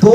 2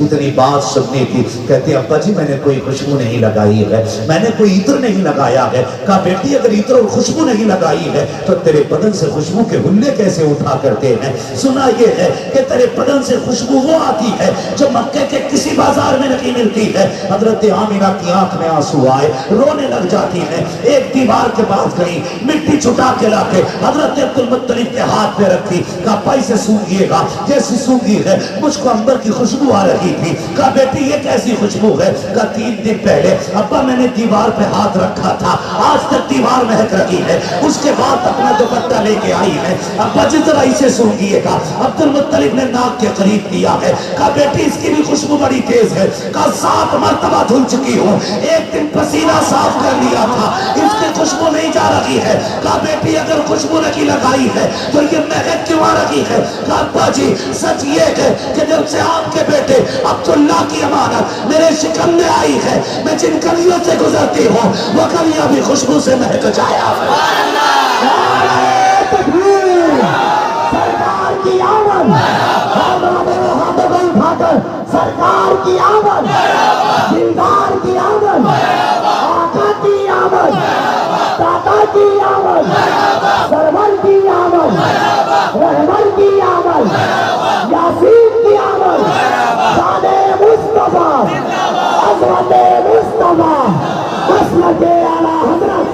اتنی بات سننی تھی. کہتے ابا جی میں نے کوئی خوشبو نہیں لگائی ہے, میں نے کوئی عطر نہیں لگایا ہے. کہا بیٹی اگر عطر اور خوشبو نہیں لگائی ہے تو تیرے بدن سے خوشبو کے ہلے کیسے اٹھا کرتے ہیں؟ سنا یہ ہے کہ تیرے بدن سے خوشبو وہ آتی ہے جو مکے کے کسی بازار میں نہیں ملتی ہے. حضرت آمینہ کی آنکھ میں آنسو آئے, رونے لگ جاتی ہے. ایک دیوار کے پاس گئی, مٹی چھٹا کے لا کے حضرت عبدالمطلب کے ہاتھ پہ رکھی. کہا پائی سے سونگیے گا. جیسی سونگی ہے مجھ کو انبر کی خوشبو آ رہی تھی. کہا بیٹی یہ کیسی خوشبو ہے؟ کہا 3 دن پہلے ابا میں نے دیوار پہ ہاتھ رکھا تھا, آج تک دیوار مہک رہی ہے. اس کے بعد اپنا دوپٹہ لے کے آئی ہے. ابا جس طرح اسے سونگیے گا. عبدالمطلب نے ناک کے قریب کیا ہے. کہا بیٹی اس کی بھی خوشبو بڑی تیز ہے. کہا 7 مرتبہ دھل چکی ہوں, ایک دن پسینہ صاف کر لیا تھا, اس کی خوشبو نہیں جا رہی ہے. کہا بیٹی اگر خوشبو نہیں لگائی ہے تو یہ مہک کیوں آ رہی ہے؟ کہا ابا جی سچ یہ ہے کہ جب سے آپ کے بیٹے عبداللہ کی امانت میرے شکم میں آئی ہے, میں جن گلیوں سے گزرتی ہوں وہ گلیاں بھی خوشبو سے مہک جایا. سرکار کی آمد, سرکار کی آمد, دلدار کی آمد, آقا کی آمد, دادا کی آمد, سرور کی آمد, رحمن کی آمد, یاسین کی آمد, شان مصطفیٰ, عظمت مصطفیٰ, مسلک اعلی حضرت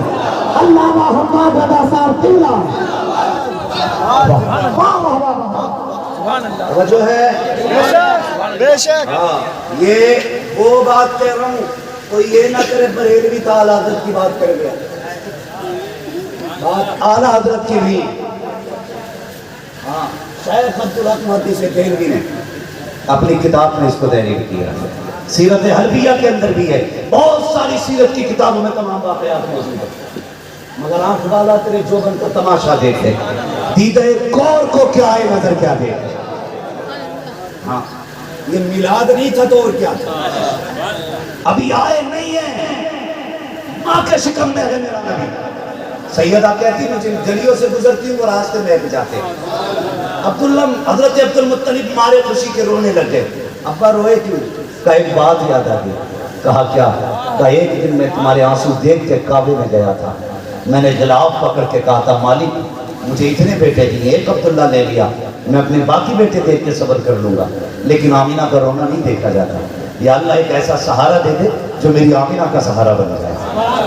علامہ محمد رضا صاحب قبلہ. وجہ ہے بے شک یہ وہ بات کہہ رہا ہوں, کوئی یہ نہ کرے بریلوی تا اعلیٰ حضرت کی بات کر گیا. بات اعلیٰ حضرت کی بھی. ہاں شیخ عبدالحق محدث دہلوی نے اپنی کتاب میں اس کو تحریر کیا. سیرت حلبیہ کے اندر بھی ہے, بہت ساری سیرت کی کتابوں میں تمام واقعات موجود ہیں. مگر آنکھ والا تیرے جوبن کا تماشا دیکھے, دیدہ کور کو کیا ہے نظر کیا دیکھے. ہاں یہ میلاد نہیں تھا تو اور کیا تھا. ابھی آئے نہیں ہیں, ماں کے شکم میں ہے میرا نبی. سیدہ کہتی میں جن گلیوں سے گزرتی ہوں وہ راستے میں ایک جاتے. حضرت عبدالمطلب مارے خوشی کے رونے لگے. ابا روئے کیوں؟ کہا ایک بات یاد آ گئی. کہا کیا؟ کہا ایک دن میں تمہارے آنسو دیکھ کے کعبے میں گیا تھا, میں نے غلاف پکڑ کے کہا تھا مالک مجھے اتنے بیٹے دیے, ایک عبداللہ لے لیا, میں اپنے باقی بیٹے دیکھ کے صبر کر لوں گا, لیکن آمینہ کا رونا نہیں دیکھا جاتا. یا اللہ ایک ایسا سہارا دے دے جو میری آمینہ کا سہارا بن جائے.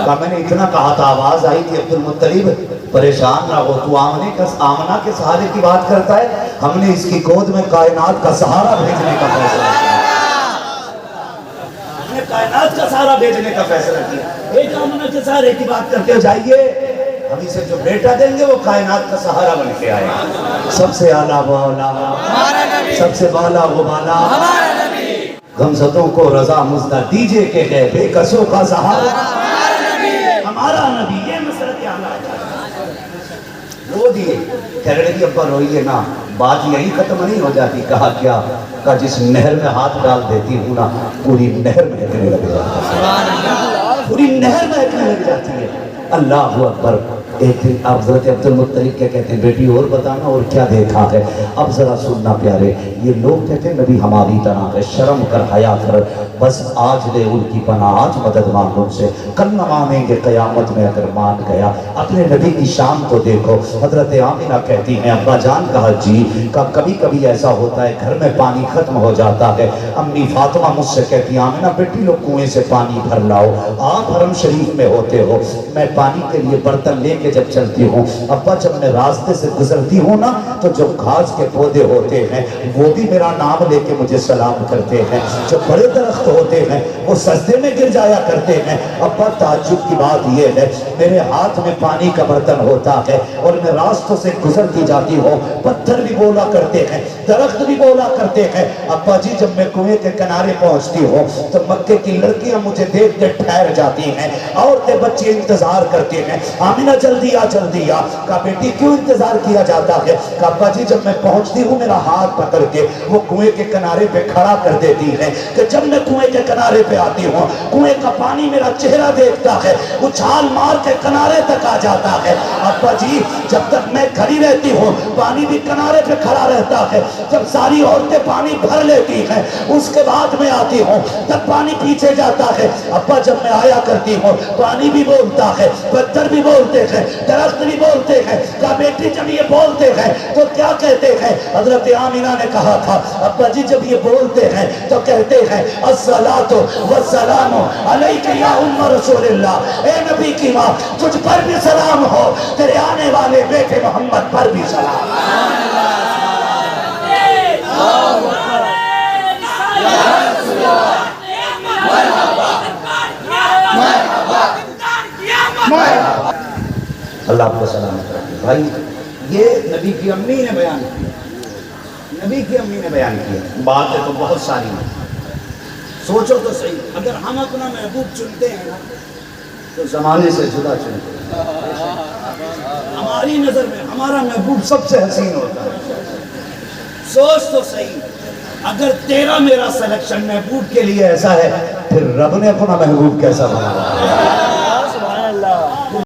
کہا میں نے اتنا کہا تھا, آواز آئی تھی عبدالمطلب پریشان نہ ہو, تو آمنہ کے سہارے کی بات کرتا ہے, ہم نے اس کی گود میں کائنات کا سہارا بھیجنے کا فیصلہ کیا. ہم نے کائنات کا سہارا بھیجنے کا فیصلہ کیا. ایک آمنہ کے سہارے کی بات کرتے جائیے, ہم اسے جو بیٹا دیں گے وہ کائنات کا سہارا بن کے آئے. سب سے اعلیٰ وہ اولا, سب سے بالا وہ بالا, غمزدوں کو رضا مزدہ دیجئے کہ ہے بے کسوں کا سہارا ہمارا نبی. یہ مسئلہ اعلیٰ رو دیے. کہہ رہے کہ ابا روئیے نا, بات یہی ختم نہیں ہو جاتی. کہا کیا؟ کہا جس نہر میں ہاتھ ڈال دیتی ہوں نا پوری نہر مہکنے لگ جاتی ہے, پوری نہر مہکنے لگ جاتی ہے. اللہ اکبر. ایک دن آپ حضرت عبدالمطلب کیا کہتے ہیں بیٹی اور بتانا اور کیا دیکھا ہے. اب ذرا سننا پیارے, یہ لوگ کہتے ہیں نبی ہماری طرح ہے, شرم کر حیا کر, بس آج لے ان کی پناہ, آج مدد مانگ ان سے, کل نہ مانیں گے قیامت میں اگر مان گیا. اپنے نبی کی شان تو دیکھو. حضرت آمینہ کہتی ہیں ابا جان. کہا جی. کہا کبھی کبھی ایسا ہوتا ہے گھر میں پانی ختم ہو جاتا ہے, امی فاطمہ مجھ سے کہتی آمینہ بیٹی لوگ کنویں سے پانی بھر لاؤ, آپ حرم شریف میں ہوتے ہو, میں پانی کے لیے برتن لے کے جب چلتی ہوں ابا جب میں راستے سے گزرتی ہوں نا تو جو گھاس کے پودے ہوتے ہیں وہ بھی میرا نام لے کے مجھے سلام کرتے ہیں, جو بڑے درخت ہوتے ہیں وہ سجدے میں گر جایا کرتے ہیں. ابا تعجب کی بات یہ ہے میرے ہاتھ میں پانی کا برتن ہوتا ہے اور میں راستوں سے گزرتی جاتی ہوں, پتھر بھی بولا کرتے ہیں, درخت بھی بولا کرتے ہیں. ابا جی جب میں کنویں کے کنارے پہنچتی ہوں تو مکے کی لڑکیاں مجھے دیکھ کے ٹھہر جاتی ہیں, عورتیں بچے انتظار کرتے ہیں, آمینہ جلدی چل دیا. کہا بیٹی کیوں انتظار کیا جاتا ہے؟ کہا ابا جی جب میں پہنچتی ہوں میرا ہاتھ پکڑ کے وہ کنویں کے کنارے پہ کھڑا کر دیتی ہے کہ جب میں کنویں کے کنارے پہ آتی ہوں کنویں کا پانی میرا چہرہ دیکھتا ہے اچھال مار کے کنارے تک آ جاتا ہے. ابا جی جب تک میں کھڑی رہتی ہوں پانی بھی کنارے پہ کھڑا رہتا ہے. جب ساری عورتیں پانی بھر لیتی ہیں اس کے بعد میں آتی ہوں تب پانی پیچھے جاتا ہے. ابا جب میں آیا کرتی ہوں پانی بھی بولتا ہے پتھر بھی بولتے ہیں درخت بھی بولتے ہیں. کہا بیٹی جب یہ بولتے ہیں تو کیا کہتے ہیں؟ حضرت آمینہ نے کہا تھا ابا جی جب یہ بولتے ہیں تو کہتے ہیں الصلاۃ والسلام علیک یا ام رسول اللہ. اے نبی کی ماں تجھ پر بھی سلام ہو تیرے آنے والے بیٹے محمد پر بھی سلام. اللہ آپ کو سلامت رکھے. بھائی یہ نبی کی امی نے بیان کیا. نبی کی امی نے بیان کیا. باتیں تو بہت ساری ہیں. سوچو تو صحیح اگر ہم اپنا محبوب چنتے ہیں نا تو زمانے سے جدا چنتے ہیں. ہماری نظر میں ہمارا محبوب سب سے حسین ہوتا ہے. سوچ تو صحیح اگر تیرا میرا سلیکشن محبوب کے لیے ایسا ہے پھر رب نے اپنا محبوب کیسا بنا.